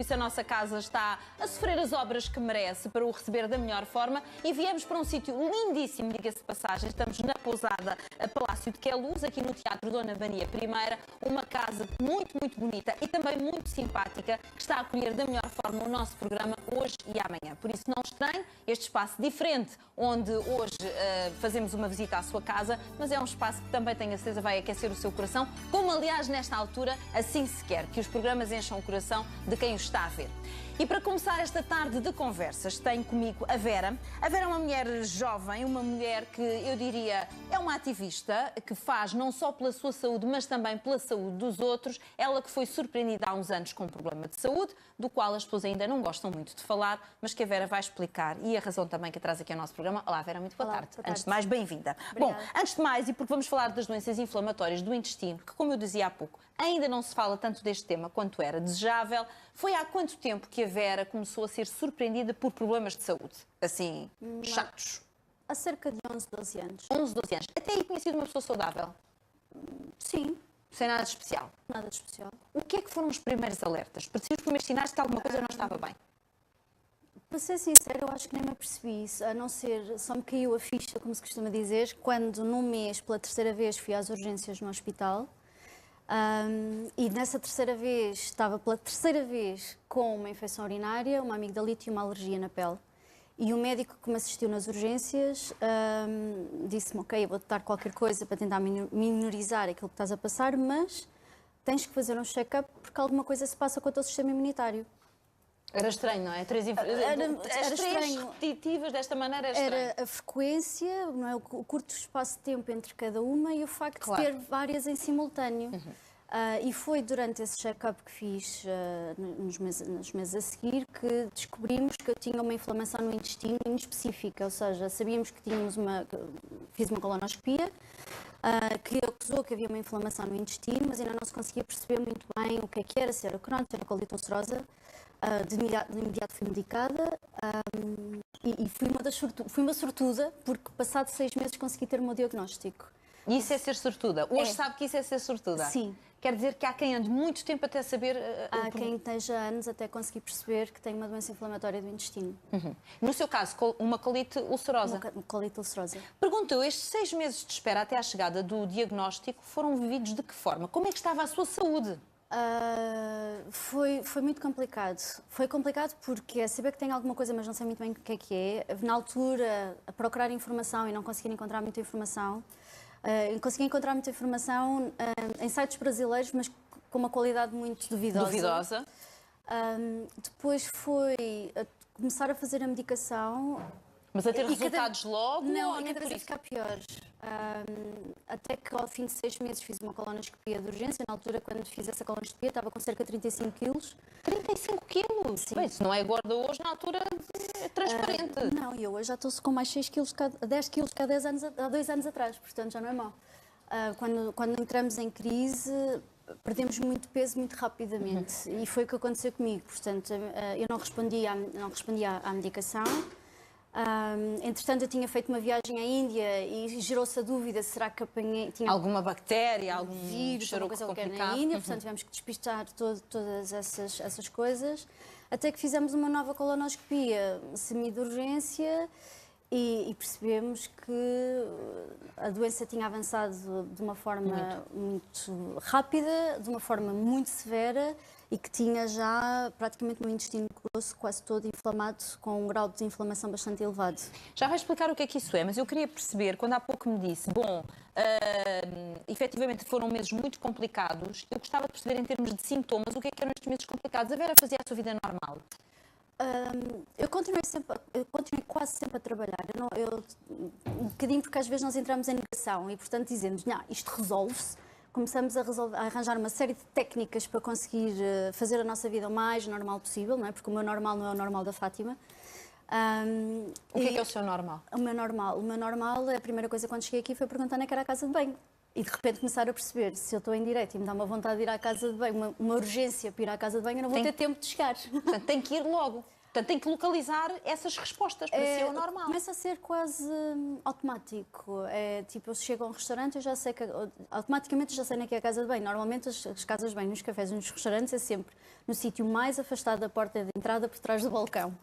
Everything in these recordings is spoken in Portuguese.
se a nossa casa está a sofrer as obras que merece para o receber da melhor forma e viemos para um sítio lindíssimo, diga-se de passagem. Estamos na pousada Palácio de Queluz, aqui no Teatro Dona Vania I, uma casa muito, muito bonita e também muito simpática, que está a acolher da melhor forma o nosso programa hoje e amanhã. Por isso não estranhe este espaço diferente, onde hoje fazemos uma visita à sua casa, mas é um espaço que também tenho a certeza vai aquecer o seu coração, como aliás nesta altura assim se quer, que os programas encham o coração de quem o está a ver. E para começar esta tarde de conversas, tenho comigo a Vera. A Vera é uma mulher jovem, uma mulher que eu diria é uma ativista, que faz não só pela sua saúde, mas também pela saúde dos outros. Ela que foi surpreendida há uns anos com um problema de saúde, do qual as pessoas ainda não gostam muito de falar, mas que a Vera vai explicar. E a razão também que traz aqui ao nosso programa. Olá, Vera, muito boa tarde. Antes de mais, bem-vinda. Bom, antes de mais, e porque vamos falar das doenças inflamatórias do intestino, que, como eu dizia há pouco, ainda não se fala tanto deste tema quanto era desejável. Foi há quanto tempo que a Vera começou a ser surpreendida por problemas de saúde? Assim, chatos. Há cerca de 11, 12 anos. 11, 12 anos. Até aí tinha sido uma pessoa saudável? Sim. Sem nada de especial? Nada de especial. O que é que foram os primeiros alertas? Pareciam os primeiros sinais de que alguma coisa não estava bem? Para ser sincero, eu acho que nem me apercebi isso, a não ser, só me caiu a ficha, como se costuma dizer, quando num mês, pela terceira vez, fui às urgências no hospital. E nessa terceira vez, estava pela terceira vez com uma infecção urinária, uma amigdalite e uma alergia na pele. E o médico que me assistiu nas urgências disse-me, ok, eu vou-te dar qualquer coisa para tentar minorizar aquilo que estás a passar, mas tens que fazer um check-up porque alguma coisa se passa com o teu sistema imunitário. Era estranho, não é? As três repetitivas desta maneira era estranho. Era a frequência, não é? O curto espaço de tempo entre cada uma e o facto de ter várias em simultâneo. E foi durante esse check-up que fiz nos meses a seguir que descobrimos que eu tinha uma inflamação no intestino inespecífica, ou seja, sabíamos que fiz uma colonoscopia, que acusou que havia uma inflamação no intestino, mas ainda não se conseguia perceber muito bem o que era, se era Crohn, se era colite ulcerosa. De imediato fui medicada e fui uma sortuda, porque passado 6 meses consegui ter o meu diagnóstico. E isso é ser sortuda? Hoje sabe que isso é ser sortuda? Sim. Quer dizer que há quem ande muito tempo até saber... Há quem esteja anos até conseguir perceber que tem uma doença inflamatória do intestino. No seu caso, uma colite ulcerosa? Uma colite ulcerosa. Pergunto eu, estes 6 meses de espera até à chegada do diagnóstico foram vividos de que forma? Como é que estava a sua saúde? Foi muito complicado. Foi complicado porque é saber que tem alguma coisa, mas não sei muito bem o que é. Na altura, a procurar informação e não conseguir encontrar muita informação. Consegui encontrar muita informação em sites brasileiros, mas com uma qualidade muito duvidosa. Depois foi começar a fazer a medicação. Mas a ter resultados logo? Não, e cada vez a ficar pior. Até que ao fim de 6 meses fiz uma colonoscopia de urgência. Na altura, quando fiz essa colonoscopia, estava com cerca de 35 quilos. 35 quilos? Sim. Bem, se não é gorda hoje, na altura é transparente. Não, e eu hoje já estou com mais 10 quilos que há 2 anos atrás, portanto já não é mau. Quando entramos em crise, perdemos muito peso muito rapidamente. E foi o que aconteceu comigo. Portanto, eu não respondia à medicação. Entretanto, eu tinha feito uma viagem à Índia e gerou-se a dúvida, será que tinha alguma bactéria, algum vírus, alguma coisa qualquer na Índia, portanto tivemos que despistar todas essas coisas, até que fizemos uma nova colonoscopia semi de urgência e percebemos que a doença tinha avançado de uma forma muito rápida, de uma forma muito severa, e que tinha já praticamente no intestino grosso quase todo inflamado, com um grau de inflamação bastante elevado. Já vai explicar o que é que isso é, mas eu queria perceber, quando há pouco me disse, efetivamente foram meses muito complicados, eu gostava de perceber em termos de sintomas o que é que eram estes meses complicados. A Vera fazia a sua vida normal? Eu continuei quase sempre a trabalhar, um bocadinho porque às vezes nós entramos em negação e portanto dizemos, não, isto resolve-se. Começamos a arranjar uma série de técnicas para conseguir fazer a nossa vida o mais normal possível, não é? Porque o meu normal não é o normal da Fátima. O que é o seu normal? O meu normal, a primeira coisa quando cheguei aqui foi perguntar onde é que era a casa de banho. E de repente começar a perceber, se eu estou em direto e me dá uma vontade de ir à casa de banho, uma urgência para ir à casa de banho, eu não vou ter tempo de chegar. Portanto, tem que ir logo. Portanto, tem que localizar essas respostas, para si é o normal. Começa a ser quase automático. É tipo, eu chego a um restaurante, eu já sei que automaticamente já sei onde é que é a casa de banho. Normalmente as casas de banho nos cafés e nos restaurantes é sempre no sítio mais afastado da porta de entrada, por trás do balcão.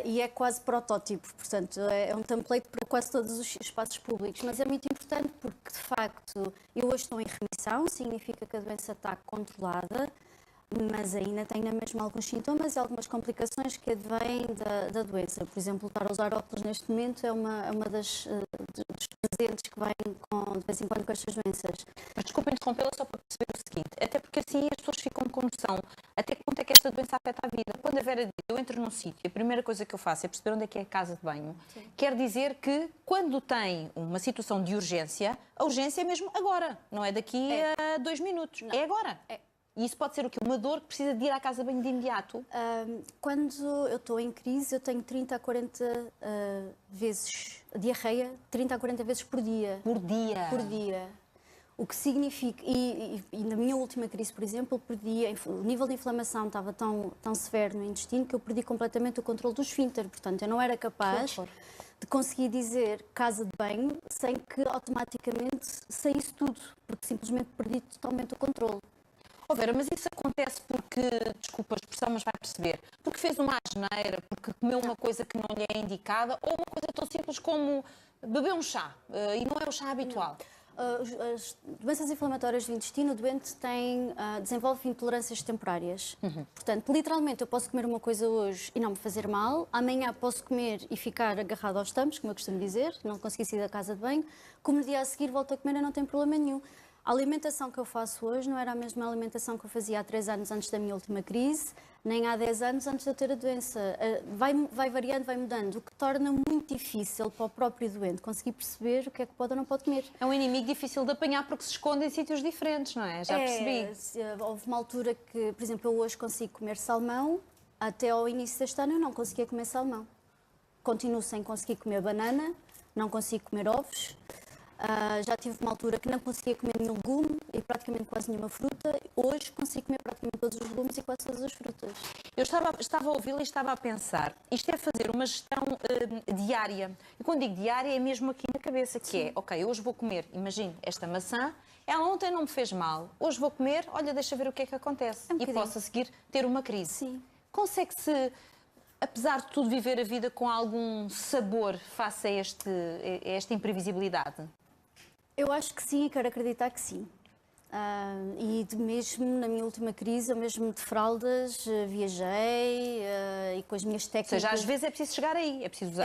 E é quase protótipo, portanto, é um template para quase todos os espaços públicos. Mas é muito importante porque, de facto, eu hoje estou em remissão, significa que a doença está controlada, mas ainda tenho na mesma alguns sintomas e algumas complicações que advêm da doença. Por exemplo, estar a usar óculos neste momento é uma dos presentes que vêm de vez em quando com estas doenças. Mas desculpa interrompê-la só para perceber o seguinte, até porque assim as pessoas ficam com noção até que ponto é que esta doença afeta a vida. Quando a Vera diz, eu entro num sítio, a primeira coisa que eu faço é perceber onde é que é a casa de banho. Sim. Quer dizer que quando tem uma situação de urgência, a urgência é mesmo agora, não é daqui a 2 minutos, é agora. E isso pode ser o quê? Uma dor que precisa de ir à casa de banho de imediato? Quando eu estou em crise, eu tenho 30 a 40 vezes diarreia, 30 a 40 vezes por dia. Por dia? Por dia. O que significa... E na minha última crise, por exemplo, o nível de inflamação estava tão severo no intestino que eu perdi completamente o controle do esfíncter. Portanto, eu não era capaz de conseguir dizer casa de banho sem que automaticamente saísse tudo, porque simplesmente perdi totalmente o controle. Oh Vera, mas isso acontece porque, desculpa a expressão, mas vai perceber, porque fez uma asneira, porque comeu uma coisa que não lhe é indicada, ou uma coisa tão simples como beber um chá, e não é o chá habitual? As doenças inflamatórias do intestino, o doente desenvolve intolerâncias temporárias. Portanto, literalmente, eu posso comer uma coisa hoje e não me fazer mal, amanhã posso comer e ficar agarrado aos tampos, como eu costumo dizer, não conseguir sair da casa de banho, como no dia a seguir volto a comer e não tem problema nenhum. A alimentação que eu faço hoje não era a mesma alimentação que eu fazia há 3 anos antes da minha última crise, nem há 10 anos antes de eu ter a doença. Vai variando, vai mudando, o que torna muito difícil para o próprio doente conseguir perceber o que é que pode ou não pode comer. É um inimigo difícil de apanhar porque se esconde em sítios diferentes, não é? Já percebi. Houve uma altura que, por exemplo, eu hoje consigo comer salmão, até ao início deste ano eu não conseguia comer salmão. Continuo sem conseguir comer banana, não consigo comer ovos. Já tive uma altura que não conseguia comer nenhum legume e praticamente quase nenhuma fruta. Hoje consigo comer praticamente todos os legumes e quase todas as frutas. Eu estava a ouvi-la e estava a pensar, isto é fazer uma gestão diária. E quando digo diária é mesmo aqui na cabeça, que é, ok, hoje vou comer, imagine, esta maçã, ela ontem não me fez mal, hoje vou comer, olha, deixa ver o que é que acontece. E posso a seguir ter uma crise. Sim. Consegue-se, apesar de tudo, viver a vida com algum sabor face a esta imprevisibilidade? Eu acho que sim e quero acreditar que sim. Mesmo na minha última crise, eu mesmo de fraldas viajei e com as minhas técnicas... Ou seja, às vezes é preciso chegar aí, é preciso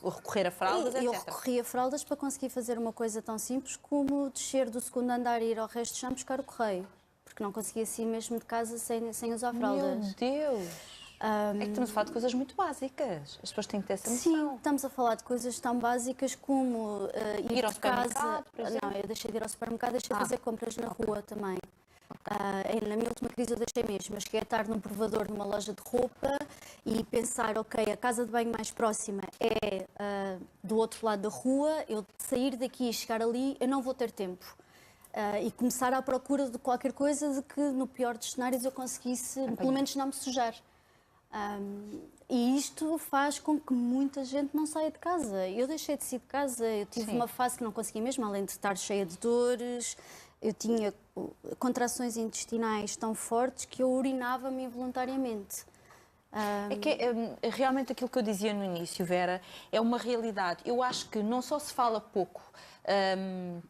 recorrer a fraldas, etc. Eu recorri a fraldas para conseguir fazer uma coisa tão simples como descer do segundo andar e ir ao resto de chão buscar o correio. Porque não conseguia sair mesmo de casa sem usar fraldas. Meu Deus! É que estamos a falar de coisas muito básicas. As pessoas têm que ter essa noção. Sim, estamos a falar de coisas tão básicas como ir ao supermercado, por exemplo? Não, eu deixei de ir ao supermercado, deixei de fazer compras na rua também. Na minha última crise eu deixei mesmo. Eu cheguei a estar num provador numa loja de roupa e pensar, ok, a casa de banho mais próxima é do outro lado da rua, eu sair daqui e chegar ali, eu não vou ter tempo. E começar à procura de qualquer coisa de que, no pior dos cenários, eu conseguisse, pelo menos, não me sujar. E isto faz com que muita gente não saia de casa. Eu deixei de sair de casa, eu tive uma fase que não conseguia mesmo, além de estar cheia de dores, eu tinha contrações intestinais tão fortes que eu urinava-me involuntariamente. É que realmente aquilo que eu dizia no início, Vera, é uma realidade. Eu acho que não só se fala pouco,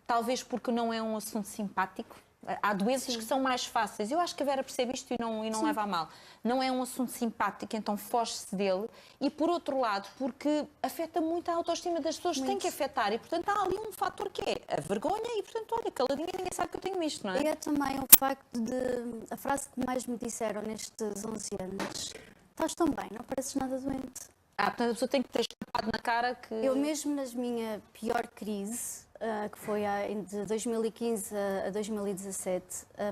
talvez porque não é um assunto simpático. Há doenças que são mais fáceis. Eu acho que a Vera percebe isto e não leva a mal. Não é um assunto simpático, então foge-se dele. E, por outro lado, porque afeta muito a autoestima das pessoas, tem que afetar. E, portanto, há ali um fator que é a vergonha e, portanto, olha, caladinha, ninguém sabe que eu tenho isto, não é? E é também o facto de... A frase que mais me disseram nestes 11 anos: estás tão bem, não pareces nada doente. Portanto, a pessoa tem que ter estampado na cara que... Eu mesmo na minha pior crise, que foi de 2015 a 2017,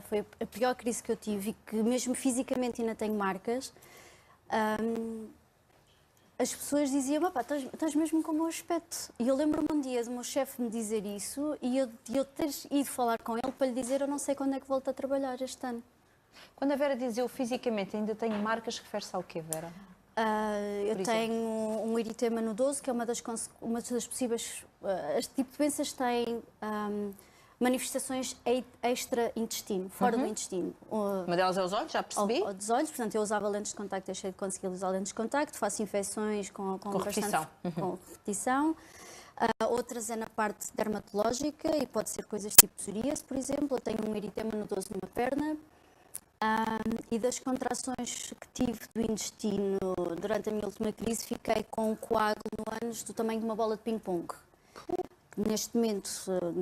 foi a pior crise que eu tive e que mesmo fisicamente ainda tenho marcas, as pessoas diziam, estás mesmo com o meu aspecto. E eu lembro-me um dia do meu chefe me dizer isso e eu ter ido falar com ele para lhe dizer, eu não sei quando é que volto a trabalhar este ano. Quando a Vera diz eu fisicamente ainda tenho marcas, refere-se ao quê, Vera? Eu tenho um eritema nodoso, que é uma das possíveis... Este tipo de doenças tem manifestações extra-intestino, fora do intestino. Uma delas é os olhos, já percebi. Ou dos olhos, portanto, eu usava lentes de contacto, deixei de conseguir usar lentes de contacto, faço infecções com repetição. Com repetição. Outras é na parte dermatológica e pode ser coisas tipo psoríase, por exemplo. Eu tenho um eritema nodoso numa perna. E das contrações que tive do intestino durante a minha última crise, fiquei com um coágulo no ânus do tamanho de uma bola de ping-pong. Neste momento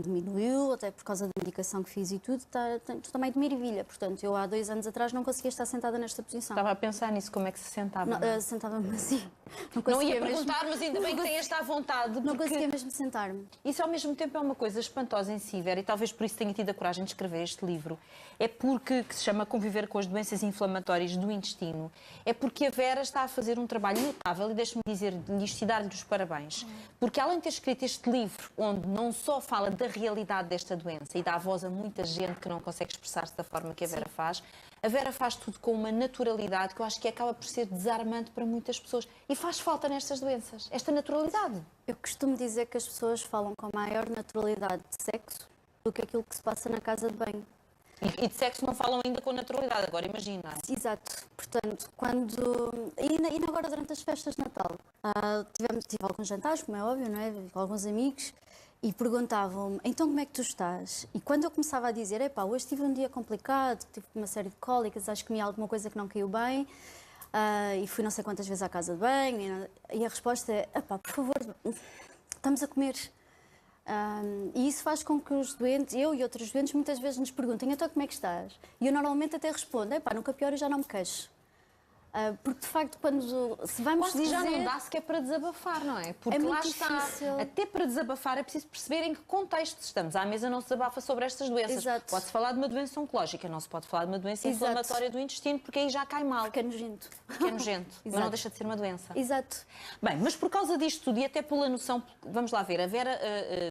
diminuiu, até por causa da medicação que fiz e tudo, está do tamanho de uma ervilha. Portanto, eu há 2 anos atrás não conseguia estar sentada nesta posição. Estava a pensar nisso, como é que se sentava? Sentava-me assim. Não ia perguntar, mas ainda bem que tenha esta à vontade. Não conseguia mesmo sentar-me. Isso ao mesmo tempo é uma coisa espantosa em si, Vera, e talvez por isso tenha tido a coragem de escrever este livro. É porque, que se chama Conviver com as Doenças Inflamatórias do Intestino, é porque a Vera está a fazer um trabalho notável, e deixe-me dizer-lhes e dar-lhe os parabéns, porque além de ter escrito este livro, onde não só fala da realidade desta doença e dá voz a muita gente que não consegue expressar-se da forma que a Vera faz, a Vera faz tudo com uma naturalidade que eu acho que acaba por ser desarmante para muitas pessoas. E faz falta nestas doenças, esta naturalidade. Eu costumo dizer que as pessoas falam com maior naturalidade de sexo do que aquilo que se passa na casa de banho. E de sexo não falam ainda com naturalidade, agora imagina. Exato. Portanto, E agora durante as festas de Natal, tive alguns jantares, como é óbvio, não é? Com alguns amigos, e perguntavam-me, então como é que tu estás? E quando eu começava a dizer, hoje tive um dia complicado, tive uma série de cólicas, acho que comi alguma coisa que não caiu bem, e fui não sei quantas vezes à casa de banho, e a resposta é, por favor, estamos a comer. E isso faz com que os doentes, eu e outros doentes, muitas vezes nos perguntem, então como é que estás? E eu normalmente até respondo, nunca pior, eu já não me queixo. Porque de facto, se vamos dizer... já não dá sequer para desabafar, não é? Porque muito lá está, difícil. Até para desabafar é preciso perceber em que contexto estamos. À mesa não se desabafa sobre estas doenças. Exato. Pode-se falar de uma doença oncológica, não se pode falar de uma doença Exato. inflamatória do intestino, porque aí já cai mal. Porque é nojento. Porque é nojento, mas não deixa de ser uma doença. Exato. Bem, mas por causa disto tudo e até pela noção, vamos lá ver, a Vera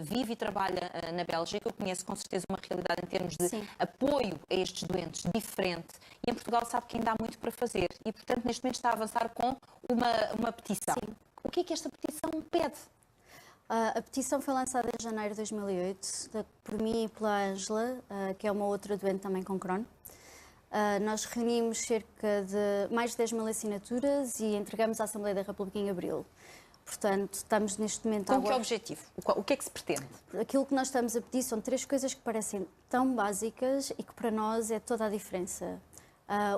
vive e trabalha na Bélgica, eu conheço com certeza uma realidade em termos de apoio a estes doentes diferente, e em Portugal sabe que ainda há muito para fazer e, portanto, neste momento está a avançar com uma petição. Sim. O que é que esta petição pede? A petição foi lançada em janeiro de 2008, por mim e pela Ângela, que é uma outra doente também com Crohn. Nós reunimos cerca de mais de 10 mil assinaturas e entregamos à Assembleia da República em abril. Portanto, estamos neste momento... Com que objetivo? O que é que se pretende? Aquilo que nós estamos a pedir são 3 coisas que parecem tão básicas e que para nós é toda a diferença.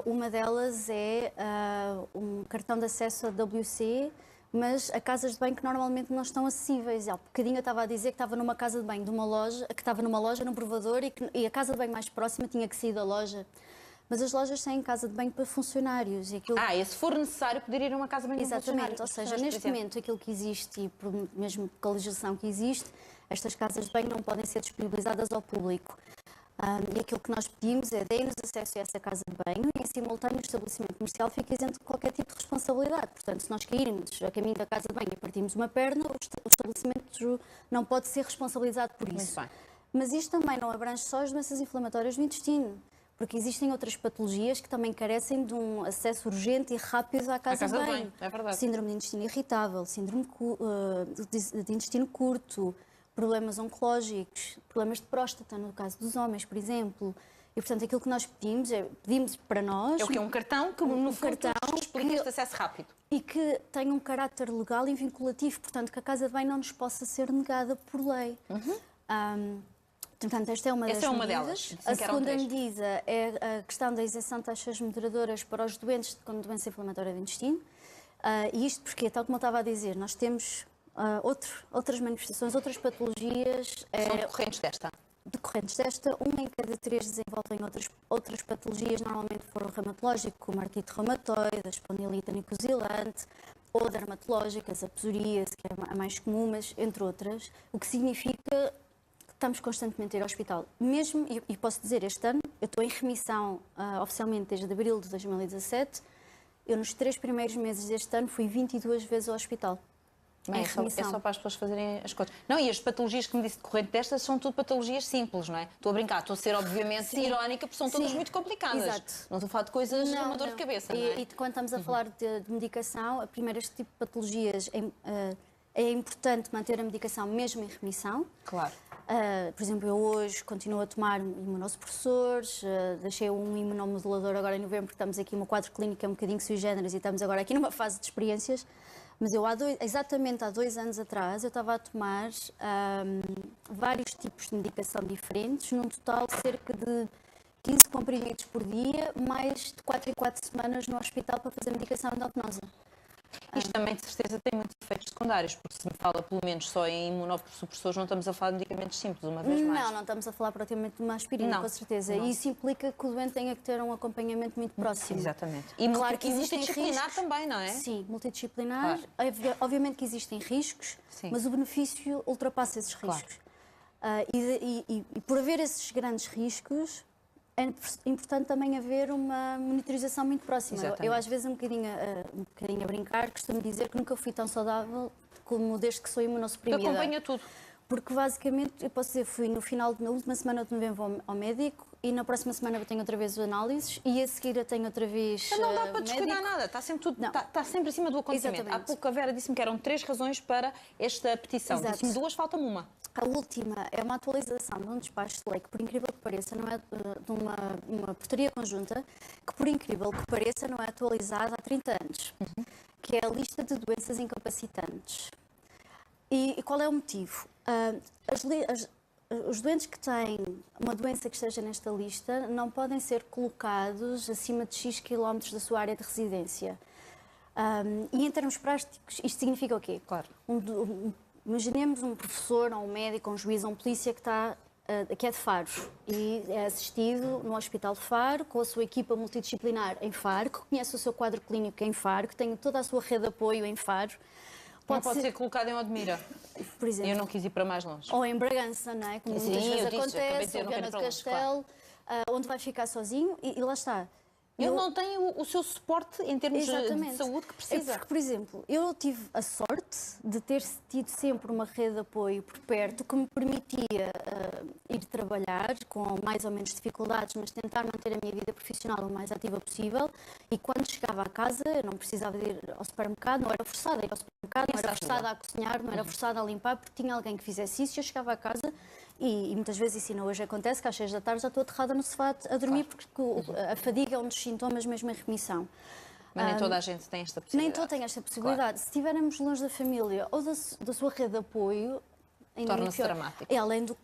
Uma delas é um cartão de acesso a WC, mas a casas de banho que normalmente não estão acessíveis. Há bocadinho eu estava a dizer que estava numa casa de banho de uma loja, que estava numa loja, num provador, e a casa de banho mais próxima tinha que sair da loja. Mas as lojas têm casa de banho para funcionários. E aquilo... E se for necessário, poder ir a uma casa de banho de funcionários. Exatamente, ou seja, neste momento aquilo que existe, e por mesmo com a legislação que existe, estas casas de banho não podem ser disponibilizadas ao público. E aquilo que nós pedimos é deem-nos acesso a essa casa de banho e, em simultâneo, o estabelecimento comercial fica isento de qualquer tipo de responsabilidade. Portanto, se nós cairmos a caminho da casa de banho e partimos uma perna, o estabelecimento não pode ser responsabilizado por isso. Mas isto também não abrange só as doenças inflamatórias do intestino, porque existem outras patologias que também carecem de um acesso urgente e rápido à casa de banho. É verdade. Síndrome de intestino irritável, síndrome de intestino curto, problemas oncológicos, problemas de próstata, no caso dos homens, por exemplo. E, portanto, aquilo que nós pedimos para nós... É o que é um cartão que, no fundo, explica este acesso rápido. E que tem um caráter legal e vinculativo, portanto, que a casa de banho não nos possa ser negada por lei. Portanto, esta é uma das medidas. Delas. A segunda medida é a questão da isenção de taxas moderadoras para os doentes com doença inflamatória do intestino. E isto porque, tal como eu estava a dizer, nós temos outras manifestações, outras patologias... São decorrentes desta? Decorrentes desta, uma em cada 3 desenvolvem outras patologias, normalmente foram reumatológico, como a artrite reumatoide, a espondilite anicosilante, ou dermatológicas, a psoríase, que é a mais comum, mas entre outras, o que significa que estamos constantemente a ir ao hospital. Mesmo, e posso dizer, este ano, eu estou em remissão oficialmente desde abril de 2017, eu nos 3 primeiros meses deste ano fui 22 vezes ao hospital. Bem, em remissão. é só para as pessoas fazerem as coisas. Não, e as patologias que me disse decorrente destas são tudo patologias simples, não é? Estou a brincar, estou a ser obviamente irónica, porque são todas muito complicadas. Exato. Não estou a falar de coisas de uma dor de cabeça, não é? E quando estamos a falar de medicação, a primeira, este tipo de patologias é importante manter a medicação mesmo em remissão. Claro. Por exemplo, eu hoje continuo a tomar imunossupressores, deixei um imunomodulador agora em novembro, porque estamos aqui numa quadro clínica um bocadinho sui generis e estamos agora aqui numa fase de experiências. Mas eu, exatamente há 2 anos atrás, eu estava a tomar vários tipos de medicação diferentes, num total de cerca de 15 comprimidos por dia, mais de 4 em 4 semanas no hospital para fazer medicação endovenosa. Isto também, de certeza, tem muitos efeitos secundários, porque se me fala, pelo menos, só em imunossupressores, não estamos a falar de medicamentos simples, uma vez mais. Não estamos a falar praticamente de uma aspirina, com certeza. Não. E isso implica que o doente tenha que ter um acompanhamento muito próximo. Exatamente. E claro que existem multidisciplinar riscos. Também, não é? Sim, multidisciplinar. Claro. Obviamente que existem riscos, Sim. mas o benefício ultrapassa esses riscos. Claro. E por haver esses grandes riscos, é importante também haver uma monitorização muito próxima. Eu às vezes, um bocadinho a brincar, costumo dizer que nunca fui tão saudável como desde que sou imunossuprimida. Que acompanha tudo. Porque basicamente, eu posso dizer, fui na última semana de novembro ao médico e na próxima semana eu tenho outra vez análises e a seguir eu tenho outra vez Então não dá para descuidar nada, está sempre, está sempre acima do acontecimento. Exatamente. Há pouco a Vera disse-me que eram 3 razões para esta petição. Disse-me 2, falta-me uma. A última é uma atualização de um despacho de lei que, por incrível que pareça, não é de uma portaria conjunta, que, por incrível que pareça, não é atualizada há 30 anos, que é a lista de doenças incapacitantes. E qual é o motivo? Os doentes que têm uma doença que esteja nesta lista não podem ser colocados acima de X quilómetros da sua área de residência. E em termos práticos, isto significa o quê? Claro. Imaginemos um professor, ou um médico, ou um juiz, ou um polícia que é de Faro e é assistido no Hospital de Faro, com a sua equipa multidisciplinar em Faro, que conhece o seu quadro clínico em Faro, que tem toda a sua rede de apoio em Faro. Pode ser colocado em Odmira. Por exemplo. Eu não quis ir para mais longe. Ou em Bragança, não é? Como Sim, muitas vezes acontece, ou Viana do Castelo, onde vai ficar sozinho e lá está. Ele não tem o seu suporte em termos de saúde que precisa. Porque, por exemplo, eu tive a sorte de ter tido sempre uma rede de apoio por perto que me permitia ir trabalhar com mais ou menos dificuldades, mas tentar manter a minha vida profissional o mais ativa possível. E quando chegava a casa, eu não precisava de ir ao supermercado, não era forçada a ir ao supermercado, não era forçada a cozinhar, não era forçada a limpar, porque tinha alguém que fizesse isso e eu chegava a casa. E muitas vezes isso ainda hoje acontece, que às 6 da tarde já estou aterrada no sofá a dormir, porque a fadiga é um dos sintomas mesmo em remissão. Mas nem toda a gente tem esta possibilidade. Nem toda tem esta possibilidade. Claro. Se estivermos longe da família ou da sua rede de apoio, torna-se dramático.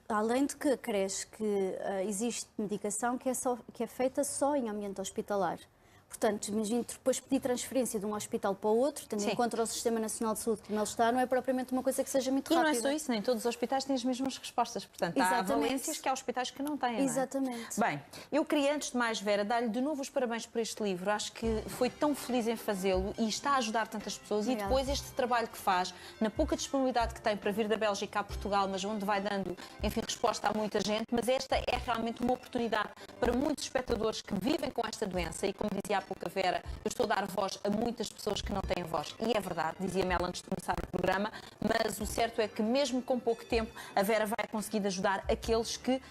Além de que acresce que existe medicação que é feita só em ambiente hospitalar. Portanto, imagino depois pedir transferência de um hospital para o outro, tendo em conta o Sistema Nacional de Saúde como ele está, não é propriamente uma coisa que seja muito rápida. E não é só isso, nem todos os hospitais têm as mesmas respostas. Portanto, há valências que há hospitais que não têm. Exatamente. Não é? Bem, eu queria, antes de mais, Vera, dar-lhe de novo os parabéns por este livro. Acho que foi tão feliz em fazê-lo e está a ajudar tantas pessoas. Obrigada. E depois este trabalho que faz, na pouca disponibilidade que tem para vir da Bélgica a Portugal, mas onde vai dando, enfim, resposta a muita gente. Mas esta é realmente uma oportunidade para muitos espectadores que vivem com esta doença e, como dizia há pouco a Vera, eu estou a dar voz a muitas pessoas que não têm voz. E é verdade, dizia-me ela antes de começar o programa, mas o certo é que mesmo com pouco tempo, a Vera vai conseguir ajudar aqueles que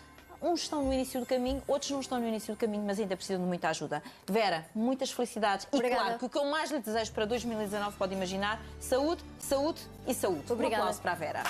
uns estão no início do caminho, outros não estão no início do caminho, mas ainda precisam de muita ajuda. Vera, muitas felicidades. Obrigada. E claro, que o que eu mais lhe desejo para 2019, pode imaginar, saúde, saúde e saúde. Obrigada. Um aplauso para a Vera.